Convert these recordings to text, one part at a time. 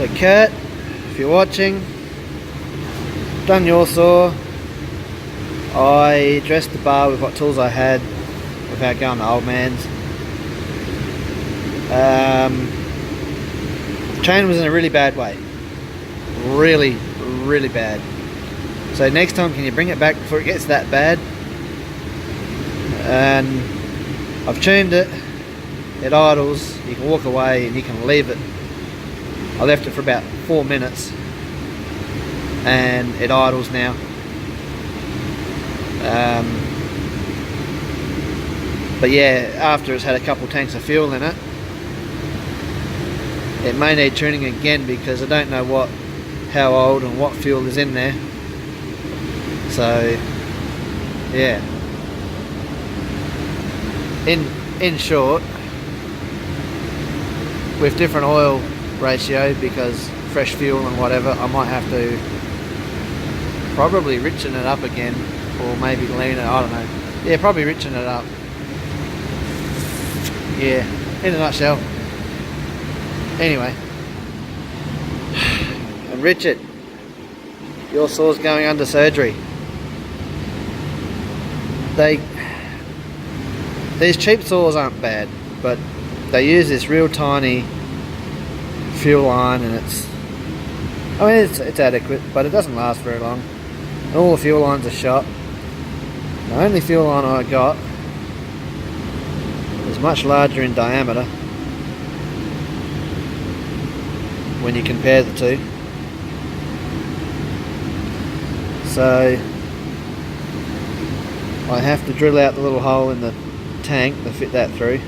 So Kurt, if you're watching, done your saw. I dressed the bar with what tools I had without going to old man's. The chain was in a really bad way. Really bad. So next time, can you bring it back before it gets that bad? And I've tuned it. It idles. You can walk away and you can leave it. I left it for about 4 minutes and it idles now. But yeah, after it's had a couple tanks of fuel in it, it may need tuning again because I don't know how old and what fuel is in there. So yeah, in short, with different oil ratio, because fresh fuel and whatever, I might have to probably richen it up again, or maybe lean it, I don't know. Yeah, probably richen it up. Yeah, in a nutshell. Anyway, and Richard, your saw's going under surgery. These cheap saws aren't bad, but they use this real tiny fuel line, and it's adequate, but it doesn't last very long. And all the fuel lines are shot. The only fuel line I got is much larger in diameter when you compare the two. So I have to drill out the little hole in the tank to fit that through.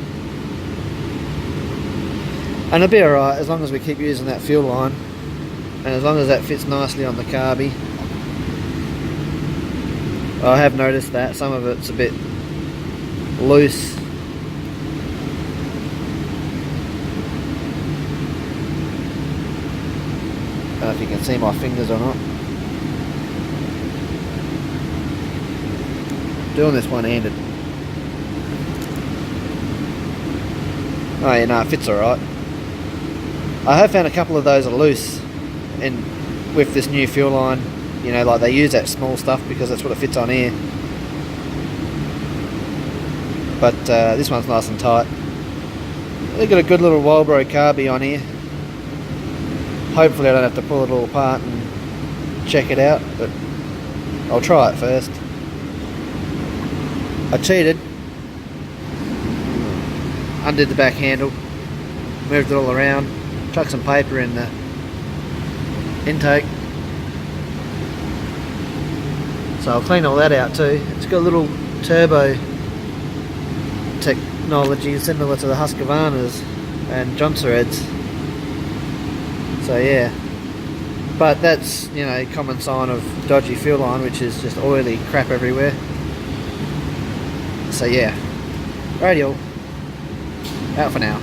And it'll be alright as long as we keep using that fuel line, and as long as that fits nicely on the carby. I have noticed that some of it's a bit loose. I don't know if you can see my fingers or not. Doing this one-handed. Oh yeah, no, it fits alright. I have found a couple of those are loose with this new fuel line. You know, like they use that small stuff because that's what it fits on here. But this one's nice and tight. They've got a good little Walbro carby on here. Hopefully I don't have to pull it all apart and check it out, but I'll try it first. I cheated. Undid the back handle, moved it all around, chucked some paper in the intake. So I'll clean all that out too. It's got a little turbo technology similar to the Husqvarna's and Johnson heads. So yeah, but that's, you know, common sign of dodgy fuel line, which is just oily crap everywhere. So yeah, radial out for now.